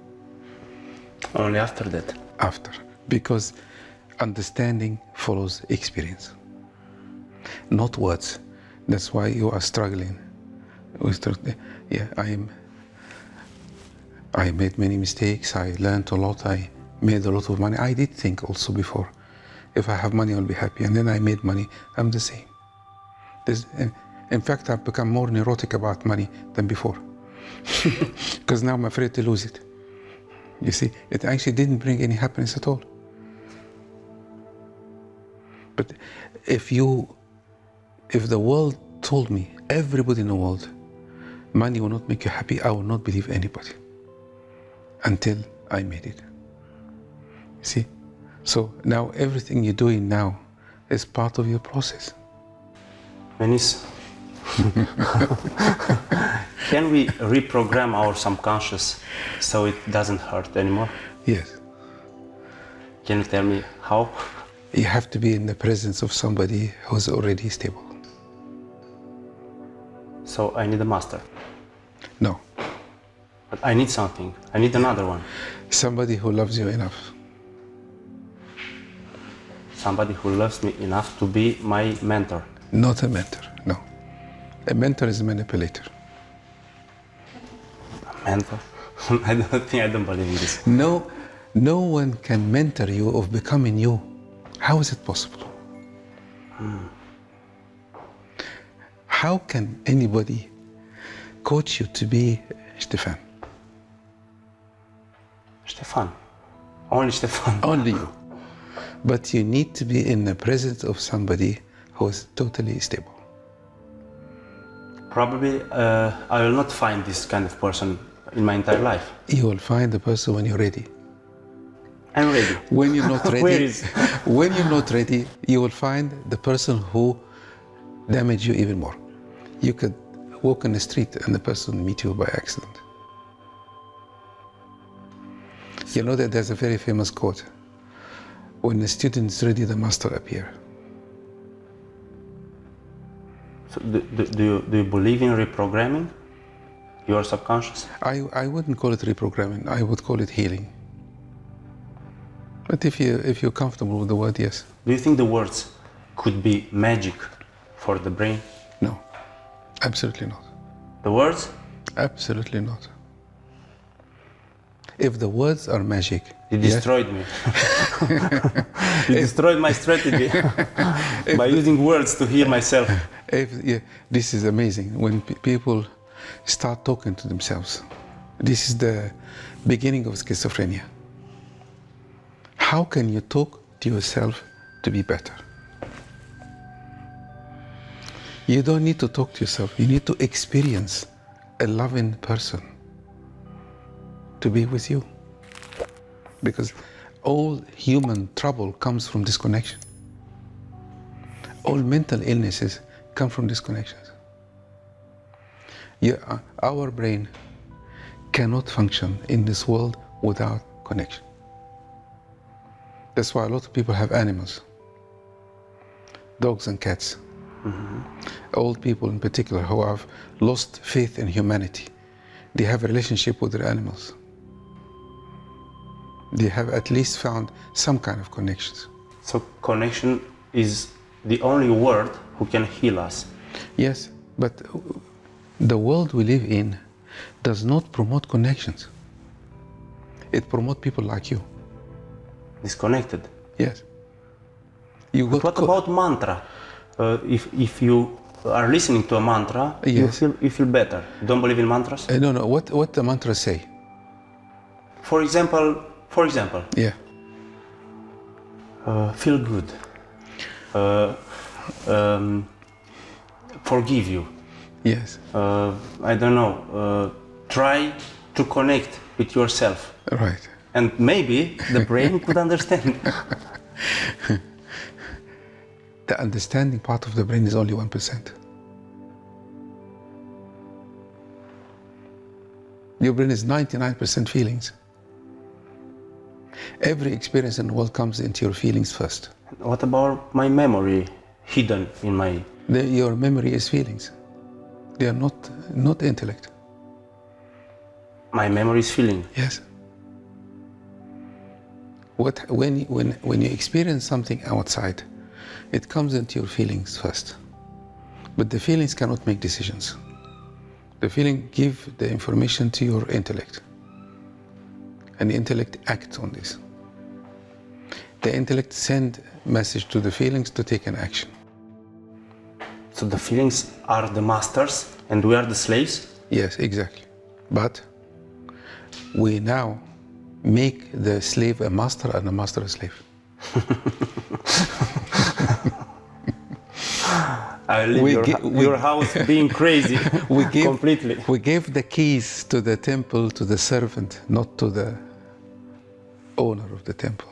Only after that? After, because understanding follows experience, not words. That's why you are struggling. Yeah, I made many mistakes, I learned a lot, I made a lot of money. I did think also before, if I have money, I'll be happy. And then I made money, I'm the same. In fact, I've become more neurotic about money than before. Because now I'm afraid to lose it. You see, it actually didn't bring any happiness at all. But if the world told me, everybody in the world, money will not make you happy, I will not believe anybody until I made it. You see? So now everything you're doing now is part of your process. Menis, can we reprogram our subconscious so it doesn't hurt anymore? Yes. Can you tell me how? You have to be in the presence of somebody who's already stable. So I need a master. No. But I need something. I need another one. Somebody who loves you enough. Somebody who loves me enough to be my mentor. Not a mentor, no. A mentor is a manipulator. A mentor? I don't believe in this. No one can mentor you of becoming you. How is it possible? How can anybody coach you to be Ştefan? Ștefan. Only Ștefan. Only you. But you need to be in the presence of somebody who is totally stable. Probably I will not find this kind of person in my entire life. You will find the person when you're ready. I'm ready. When you're not ready, Where is? when you're not ready, you will find the person who damage you even more. You could walk on the street and the person meet you by accident. You know that there's a very famous quote, when the student is ready, the master appears. So do you believe in reprogramming your subconscious? I wouldn't call it reprogramming, I would call it healing. But if you're comfortable with the word, yes. Do you think the words could be magic for the brain? No, absolutely not. The words? Absolutely not. If the words are magic... You destroyed me. You destroyed my strategy by using words to heal myself. This is amazing. When people start talking to themselves, this is the beginning of schizophrenia. How can you talk to yourself to be better? You don't need to talk to yourself. You need to experience a loving person to be with you. Because all human trouble comes from disconnection. All mental illnesses come from disconnections. Our brain cannot function in this world without connection. That's why a lot of people have animals, dogs and cats. Mm-hmm. Old people in particular who have lost faith in humanity, they have a relationship with their animals. They have at least found some kind of connections. So connection is the only word who can heal us. Yes, but the world we live in does not promote connections. It promotes people like you. Disconnected? Yes. But what about mantra? If you are listening to a mantra, yes, you feel better. You don't believe in mantras? No. What the mantras say? For example, yeah. Feel good. Forgive you. Yes. I don't know. Try to connect with yourself. Right. And maybe the brain could understand. The understanding part of the brain is only 1%. Your brain is 99% feelings. Every experience in the world comes into your feelings first. What about my memory hidden in my... Your memory is feelings. They are not intellect. My memory is feeling? Yes. When you experience something outside, it comes into your feelings first. But the feelings cannot make decisions. The feeling gives the information to your intellect. And the intellect acts on this. The intellect sends message to the feelings to take an action. So the feelings are the masters and we are the slaves? Yes, exactly. But we now make the slave a master and a master a slave. I leave your house being crazy completely. We gave the keys to the temple to the servant, not to the owner of the temple.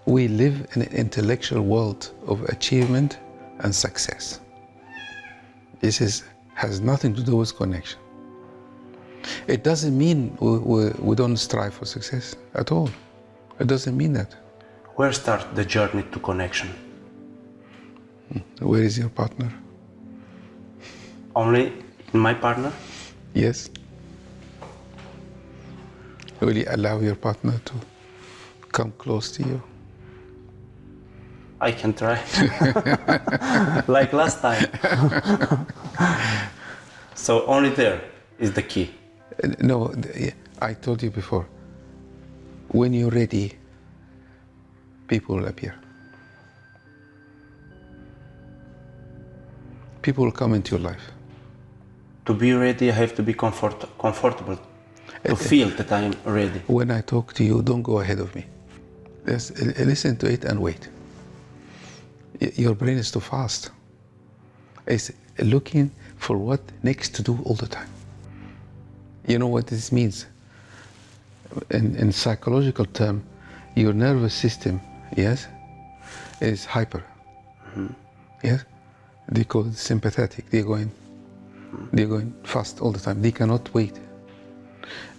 We live in an intellectual world of achievement and success. This has nothing to do with connection. It doesn't mean we don't strive for success at all. It doesn't mean that. Where starts the journey to connection? Where is your partner? Only in my partner? Yes. Will you allow your partner to come close to you? I can try. Like last time. So only there is the key. No, I told you before. When you're ready, people will appear. People will come into your life. To be ready, I have to be comfortable. To feel that I am ready. When I talk to you, don't go ahead of me. Just listen to it and wait. Your brain is too fast. It's looking for what next to do all the time. You know what this means? In psychological term, your nervous system, yes, is hyper. Yes, they call it sympathetic. They're going fast all the time. They cannot wait.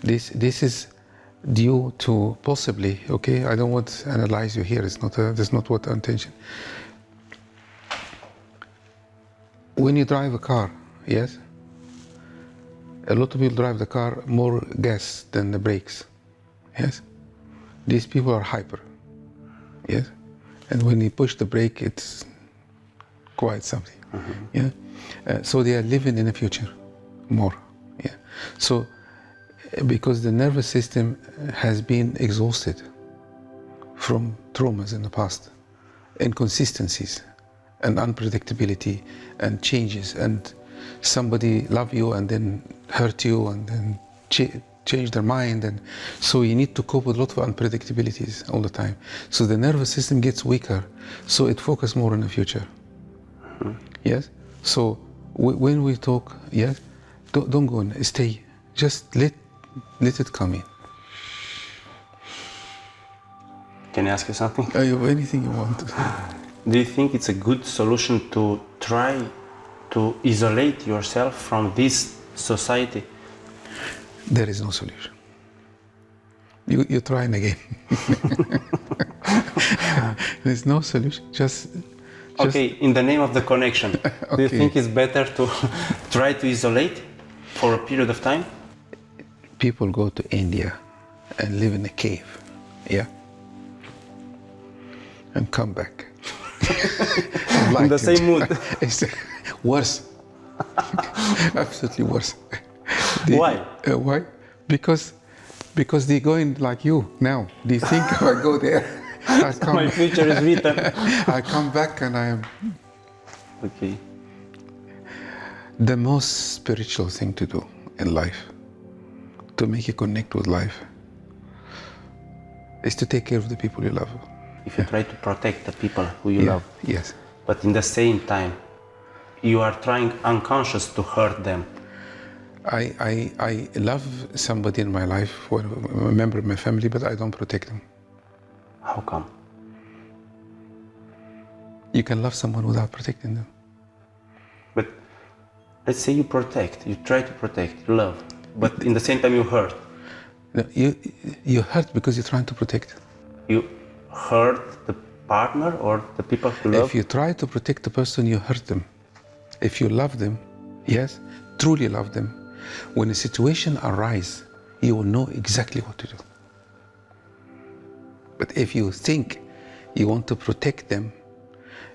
This is due to possibly, okay, I don't want to analyze you here. That's not what our intention. When you drive a car, yes, a lot of people drive the car more gas than the brakes, yes. These people are hyper, yes, and when you push the brake, it's quite something, yeah. So they are living in the future more, yeah. So because the nervous system has been exhausted from traumas in the past, inconsistencies and unpredictability and changes, and somebody love you and then hurt you and then change their mind, and so you need to cope with a lot of unpredictabilities all the time. So the nervous system gets weaker, so it focuses more on the future. Yes. So when we talk, yes, don't go and stay. Just let it come in. Can I ask you something? Anything you want. Do you think it's a good solution to try to isolate yourself from this society? There is no solution. You're trying again. There's no solution. Just okay, in the name of the connection, okay. Do you think it's better to try to isolate for a period of time? People go to India and live in a cave, yeah, and come back. In the same mood. It's worse. Absolutely worse. Why? Why? Because they're going like you now. They think if I go there, My future is written. I come back and I am. Okay. The most spiritual thing to do in life, to make you connect with life, is to take care of the people you love. If you try to protect the people who you love, yes, but in the same time, you are trying unconscious to hurt them. I love somebody in my life, a member of my family, but I don't protect them. How come? You can love someone without protecting them. But let's say you protect, you try to protect, you love, but in the same time you hurt. No, you hurt because you're trying to protect. You hurt the partner or the people who love? If you try to protect the person, you hurt them. If you love them, yes, truly love them, when a situation arises, you will know exactly what to do. But if you think you want to protect them,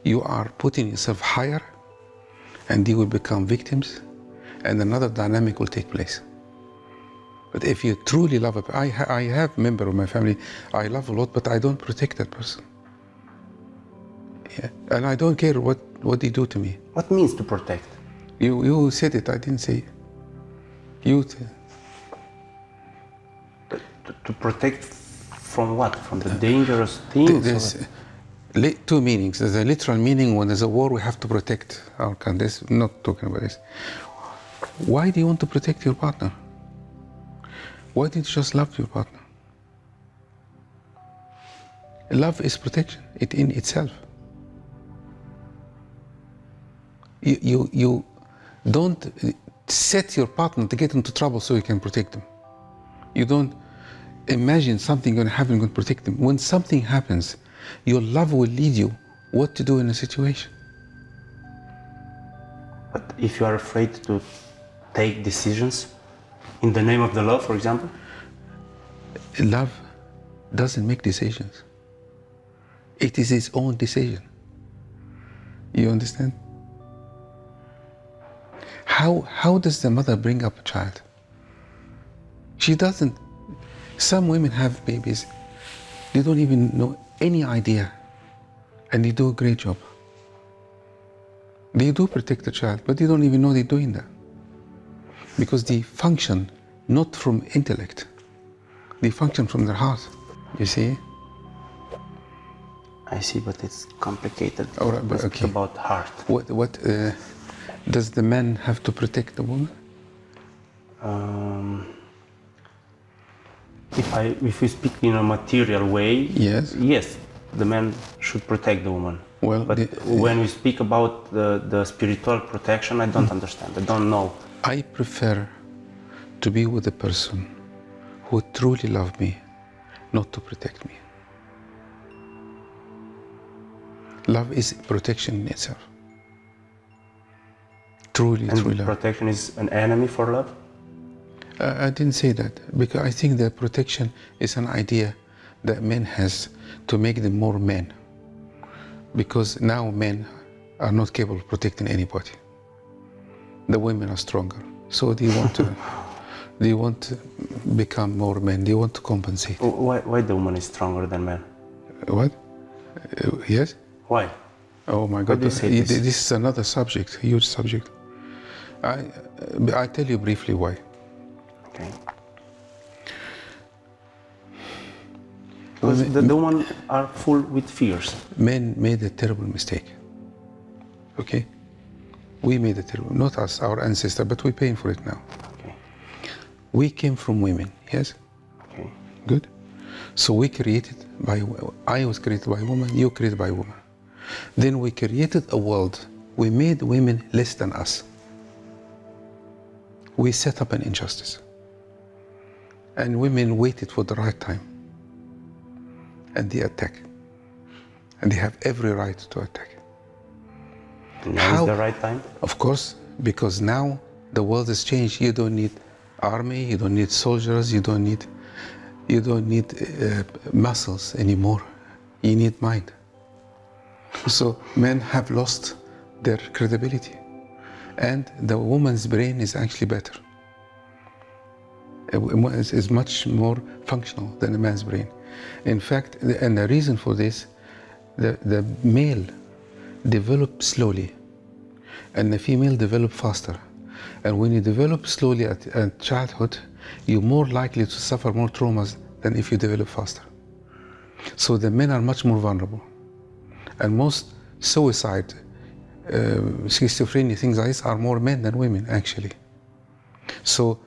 you are putting yourself higher, and they will become victims, and another dynamic will take place. But if you truly love I have a member of my family I love a lot, but I don't protect that person. Yeah. And I don't care what they do to me. What means to protect? You said it, I didn't say it. To protect from what? From the dangerous things? There's two meanings. There's a literal meaning. When there's a war, we have to protect our country. I'm not talking about this. Why do you want to protect your partner? Why didn't you just love your partner? Love is protection in itself. You don't set your partner to get into trouble so you can protect them. You don't imagine something going to happen, you're going to protect them. When something happens, your love will lead you what to do in a situation. But if you are afraid to take decisions in the name of the love, for example? Love doesn't make decisions. It is its own decision. You understand? How does the mother bring up a child? She doesn't. Some women have babies, they don't even know any idea, and they do a great job. They do protect the child, but they don't even know they're doing that. Because they function not from intellect, they function from their heart, you see? I see, but it's complicated. All right, but Let's speak about heart. What does the man have to protect the woman? If we speak in a material way, Yes. yes, the man should protect the woman. Well, but when we speak about the spiritual protection, I don't understand. I don't know. I prefer to be with a person who truly loves me, not to protect me. Love is protection in itself. Truly, And truly love. protection is an enemy for love? I didn't say that, because I think that protection is an idea that men has to make them more men. Because now men are not capable of protecting anybody. The women are stronger, so they want to, they want to become more men. They want to compensate. Why the woman is stronger than man? What? Yes? Why? Oh my God! do you say This this? is another subject, huge subject. I tell you briefly why. Okay. Because the women are full with fears. Men made a terrible mistake. Okay? We made a terrible, not us, our ancestor, but we're paying for it now. Okay. We came from women, yes? Okay. Good? So we created by, I was created by a woman, you created by a woman. Then we created a world, we made women less than us. We set up an injustice. And women waited for the right time. And they attack. And they have every right to attack. Now is the right time? Of course, because now the world has changed. You don't need army, you don't need soldiers, you don't need muscles anymore. You need mind. So men have lost their credibility. And the woman's brain is actually better. It's much more functional than a man's brain. In fact, and the reason for this, the male develops slowly and the female develops faster. And when you develop slowly at childhood, you're more likely to suffer more traumas than if you develop faster. So the men are much more vulnerable. And most suicide, schizophrenia, things like this are more men than women, actually. So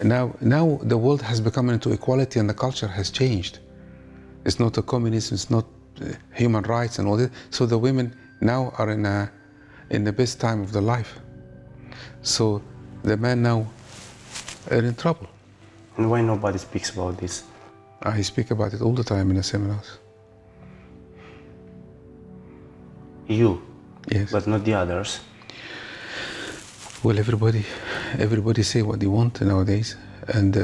now the world has become into equality and the culture has changed. It's not a communism, it's not human rights and all that. So the women now are in the best time of their life. So the men now are in trouble. And why nobody speaks about this? I speak about it all the time in the seminars. You, Yes. but not the others. Well, everybody say what they want nowadays, and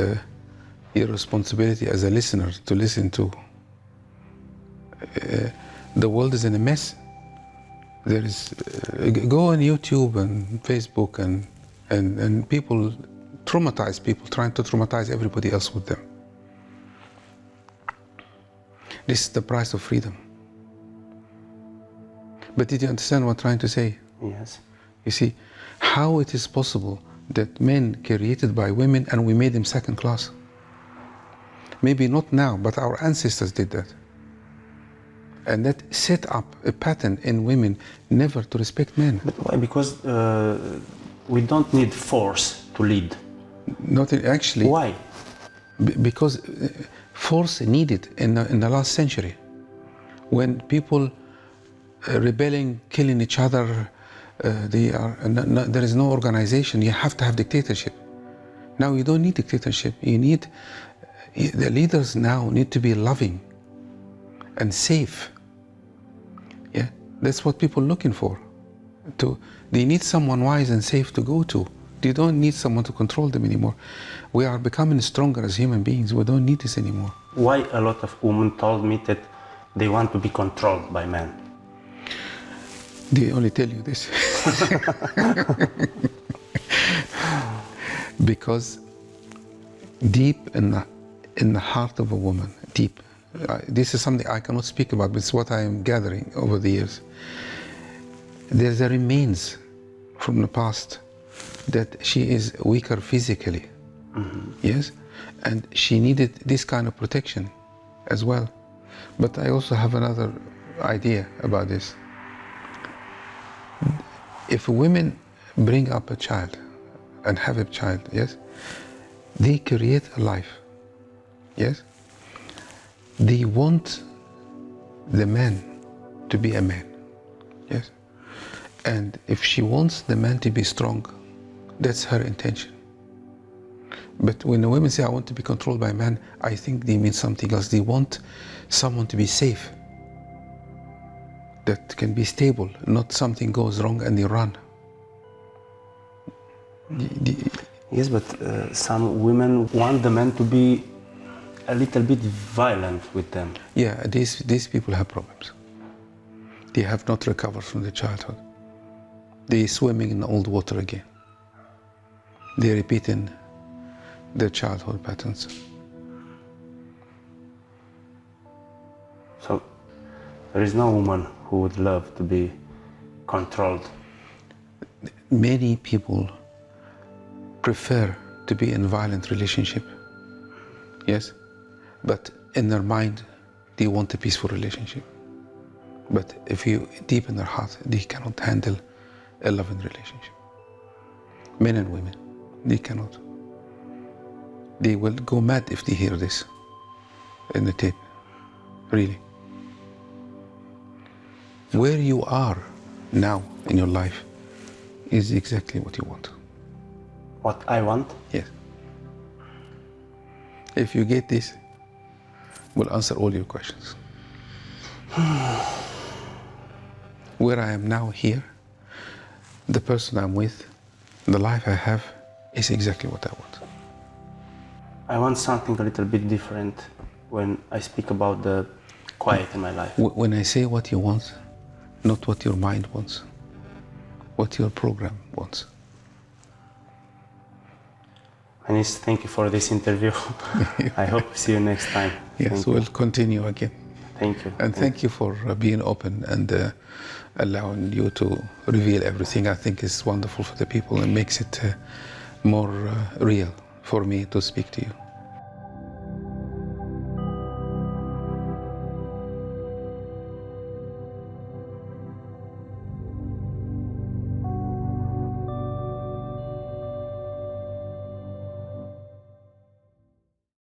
your responsibility as a listener to listen to. The world is in a mess. There is go on YouTube and Facebook and people traumatize people, trying to traumatize everybody else with them. This is the price of freedom. But did you understand what I'm trying to say? Yes. You see, how it is possible that men created by women and we made them second class? Maybe not now, but our ancestors did that. And that set up a pattern in women never to respect men. But why? Because we don't need force to lead. Not actually. Why? Because force needed in the last century. When people rebelling, killing each other, there is no organization. You have to have dictatorship. Now you don't need dictatorship. The leaders now need to be loving and safe. Yeah, that's what people are looking for. They need someone wise and safe to go to. They don't need someone to control them anymore. We are becoming stronger as human beings. We don't need this anymore. Why a lot of women told me that they want to be controlled by men? They only tell you this. Because deep in the heart of a woman, deep, this is something I cannot speak about, but it's what I am gathering over the years. There's a remains from the past that she is weaker physically, yes, and she needed this kind of protection as well. But I also have another idea about this. If women bring up a child and have a child, yes, they create a life, yes. They want the man to be a man, yes. And if she wants the man to be strong, that's her intention. But when the women say, I want to be controlled by a man, I think they mean something else. They want someone to be safe, that can be stable, not something goes wrong and they run. Yes, but some women want the man to be a little bit violent with them. Yeah, these people have problems. They have not recovered from their childhood. They're swimming in old water again. They're repeating their childhood patterns. So there is no woman who would love to be controlled. Many people prefer to be in a violent relationship, yes, but in their mind they want a peaceful relationship. But if you deep in their heart, they cannot handle a loving relationship. Men and women, they cannot. They will go mad if they hear this in the tape, really. Where you are now in your life is exactly what you want. What I want? Yes. If you get this, we'll answer all your questions. Where I am now here, the person I'm with, the life I have, is exactly what I want. I want something a little bit different when I speak about the quiet in my life. When I say what you want, not what your mind wants, what your program wants. Menis, thank you for this interview. I hope to see you next time. Yes, we'll continue again. Thank you. And thank you for being open and allowing you to reveal everything. I think it's wonderful for the people and makes it more real for me to speak to you.